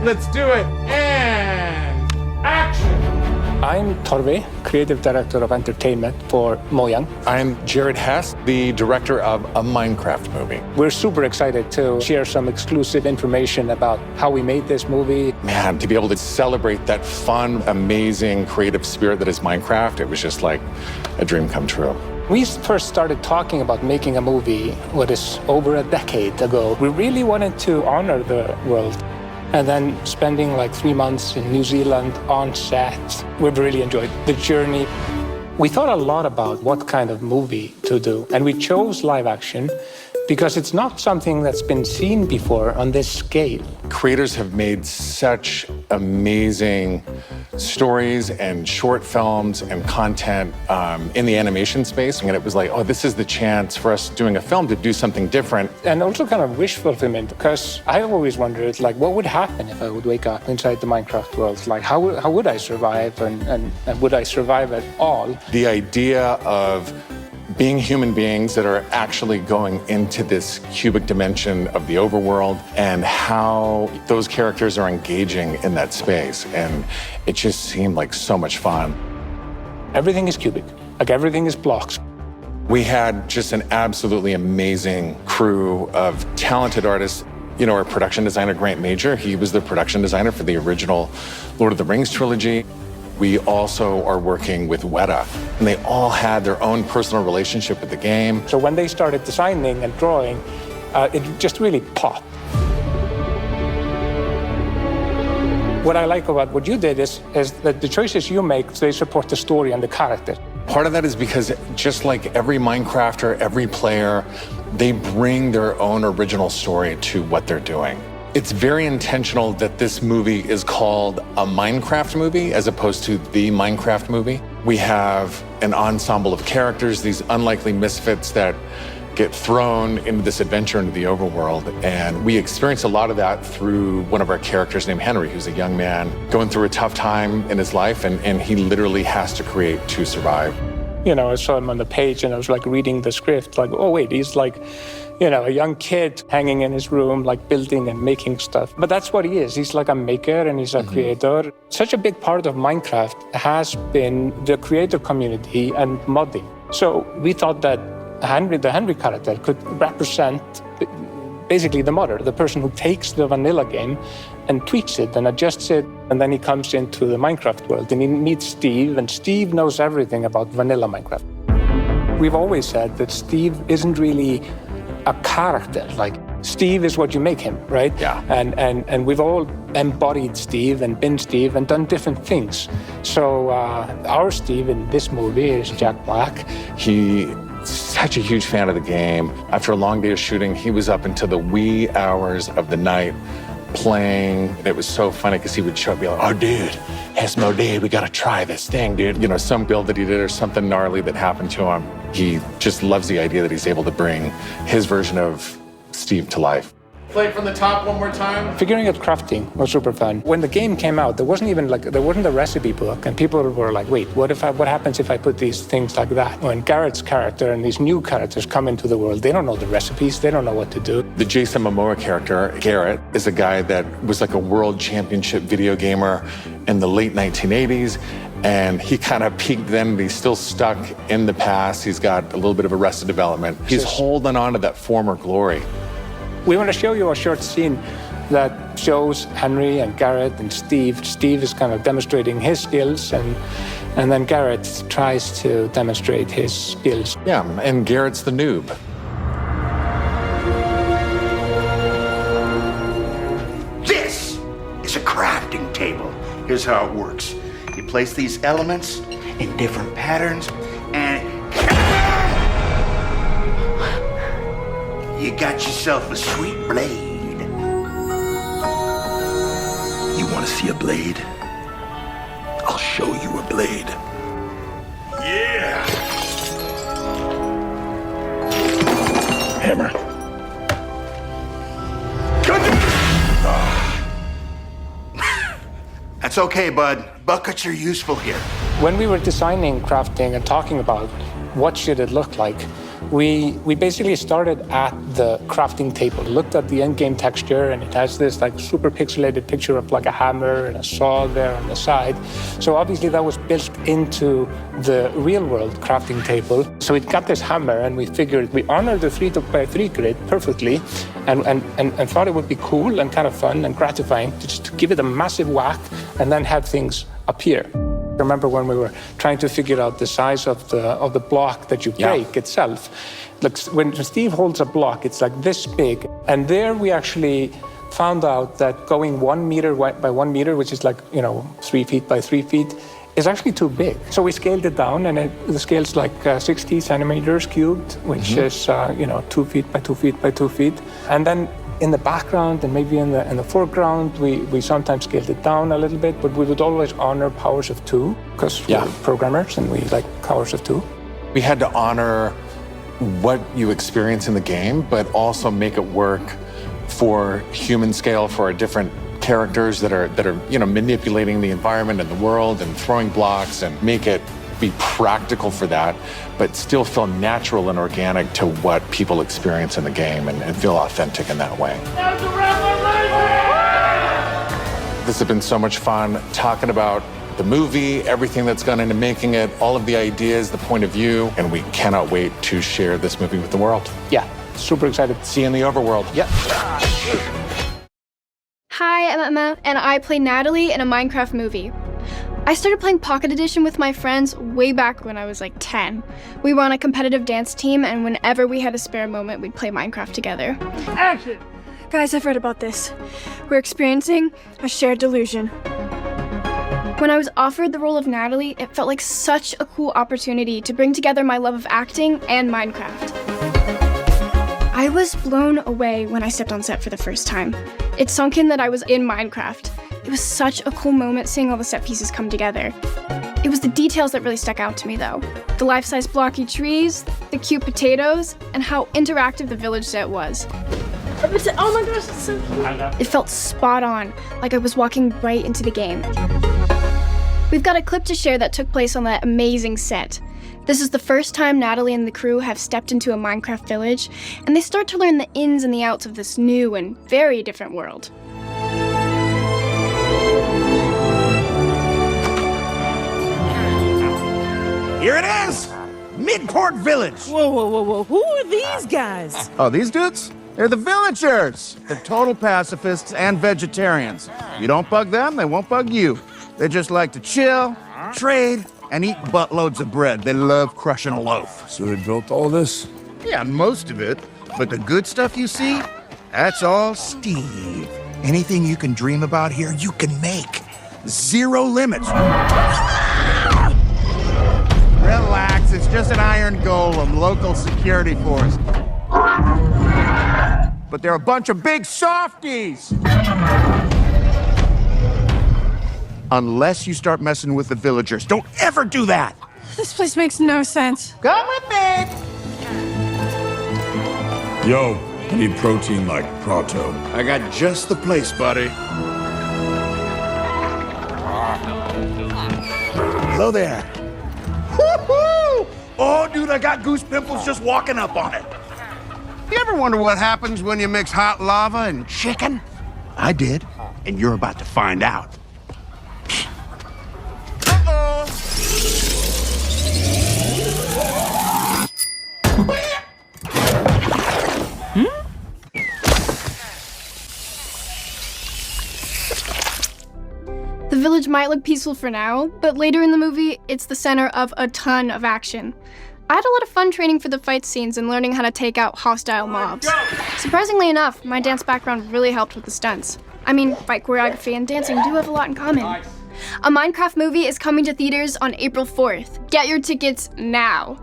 Let's do it. And action. I'm Torve, creative director of entertainment for Mojang. I'm Jared Hess, the director of a Minecraft movie. We're super excited to share some exclusive information about how we made this movie. Man, to be able to celebrate that fun, amazing, creative spirit that is Minecraft, it was just like a dream come true. We first started talking about making a movie, what is over a decade ago. We really wanted to honor the world. And then spending like 3 months in New Zealand on set, we've really enjoyed the journey. We thought a lot about what kind of movie to do, and we chose live action because it's not something that's been seen before on this scale. Creators have made such amazing stories and short films and content in the animation space. And it was like, oh, this is the chance for us doing a film to do something different. And also kind of wish fulfillment, because I always wondered, like, what would happen if I would wake up inside the Minecraft world? Like, how would I survive, and would I survive at all? The idea of being human beings that are actually going into this cubic dimension of the overworld and how those characters are engaging in that space. And it just seemed like so much fun. Everything is cubic, like everything is blocks. We had just an absolutely amazing crew of talented artists. You know, our production designer, Grant Major, he was the production designer for the original Lord of the Rings trilogy. We also are working with Weta, and they all had their own personal relationship with the game. So when they started designing and drawing, it just really popped. What I like about what you did is that the choices you make, they support the story and the character. Part of that is because just like every Minecrafter, every player, they bring their own original story to what they're doing. It's very intentional that this movie is called a Minecraft movie as opposed to the Minecraft movie. We have an ensemble of characters, these unlikely misfits that get thrown into this adventure into the overworld. And we experience a lot of that through one of our characters named Henry, who's a young man going through a tough time in his life, and he literally has to create to survive. You know, I saw him on the page and I was like reading the script, like, oh wait, he's like, you know, a young kid hanging in his room, like building and making stuff. But that's what he is. He's like a maker and he's a creator. Such a big part of Minecraft has been the creator community and modding. So we thought that Henry, the Henry character, could represent basically the modder, the person who takes the vanilla game and tweaks it and adjusts it. And then he comes into the Minecraft world and he meets Steve, and Steve knows everything about vanilla Minecraft. We've always said that Steve isn't really a character. Like, Steve is what you make him, right? Yeah. And we've all embodied Steve and been Steve and done different things. So our Steve in this movie is Jack Black. He's such a huge fan of the game. After a long day of shooting, he was up until the wee hours of the night playing. It was so funny because he would show up and be like, oh, dude, Esmo, dude, we got to try this thing, dude. You know, some build that he did or something gnarly that happened to him. He just loves the idea that he's able to bring his version of Steve to life. Play it from the top one more time. Figuring out crafting was super fun. When the game came out, there wasn't a recipe book, and people were like, wait, what happens if I put these things like that? When Garrett's character and these new characters come into the world, they don't know the recipes, they don't know what to do. The Jason Momoa character, Garrett, is a guy that was like a world championship video gamer in the late 1980s. And he kind of peaked then, but he's still stuck in the past. He's got a little bit of arrested development. He's holding on to that former glory. We want to show you a short scene that shows Henry and Garrett and Steve. Steve is kind of demonstrating his skills, and then Garrett tries to demonstrate his skills. Yeah, and Garrett's the noob. This is a crafting table. Here's how it works. You place these elements in different patterns, and you got yourself a sweet blade. You want to see a blade? I'll show you a blade. Yeah! Hammer. That's okay, bud. Buckets are useful here. When we were designing crafting and talking about what should it look like, we basically started at the crafting table, looked at the end game texture, and it has this like super pixelated picture of like a hammer and a saw there on the side. So obviously that was built into the real world crafting table. So it got this hammer, and we figured we honored the 3x3 grid perfectly, and thought it would be cool and kind of fun and gratifying to just give it a massive whack and then have things appear. I remember when we were trying to figure out the size of the block that you break itself. Like when Steve holds a block, it's like this big. And there we actually found out that going 1 meter by 1 meter, which is like, 3 feet by 3 feet, is actually too big. So we scaled it down, and the scale's like 60 centimeters cubed, which is 2 feet by 2 feet by 2 feet. And then in the background and maybe in the foreground, we sometimes scaled it down a little bit, but we would always honor powers of 2, because we're programmers and we like powers of 2. We had to honor what you experience in the game, but also make it work for human scale, for our different characters that are manipulating the environment and the world and throwing blocks, and make it be practical for that, but still feel natural and organic to what people experience in the game, and feel authentic in that way. This has been so much fun talking about the movie, everything that's gone into making it, all of the ideas, the point of view, and we cannot wait to share this movie with the world. Yeah, super excited. See you in the overworld. Yeah. Hi, I'm Emma, and I play Natalie in a Minecraft movie. I started playing Pocket Edition with my friends way back when I was like 10. We were on a competitive dance team, and whenever we had a spare moment, we'd play Minecraft together. Action! Guys, I've heard about this. We're experiencing a shared delusion. When I was offered the role of Natalie, it felt like such a cool opportunity to bring together my love of acting and Minecraft. I was blown away when I stepped on set for the first time. It sunk in that I was in Minecraft. It was such a cool moment seeing all the set pieces come together. It was the details that really stuck out to me, though. The life-size blocky trees, the cute potatoes, and how interactive the village set was. Oh my gosh, it's so cute. It felt spot on, like I was walking right into the game. We've got a clip to share that took place on that amazing set. This is the first time Natalie and the crew have stepped into a Minecraft village, and they start to learn the ins and the outs of this new and very different world. Here it is! Midport Village! Whoa. Who are these guys? Oh, these dudes? They're the villagers. They're total pacifists and vegetarians. You don't bug them, they won't bug you. They just like to chill, trade, and eat buttloads of bread. They love crushing a loaf. So they built all this? Yeah, most of it. But the good stuff you see, that's all Steve. Anything you can dream about here, you can make. Zero limits. Relax, it's just an iron golem, local security force. But they're a bunch of big softies! Unless you start messing with the villagers. Don't ever do that! This place makes no sense. Come with me! Yo, I need protein like Prato. I got just the place, buddy. Hello there. Woo-hoo! Oh, dude, I got goose pimples just walking up on it. You ever wonder what happens when you mix hot lava and chicken? I did, and you're about to find out. The village might look peaceful for now, but later in the movie, it's the center of a ton of action. I had a lot of fun training for the fight scenes and learning how to take out hostile mobs. Surprisingly enough, my dance background really helped with the stunts. I mean, fight choreography and dancing do have a lot in common. A Minecraft movie is coming to theaters on April 4th. Get your tickets now.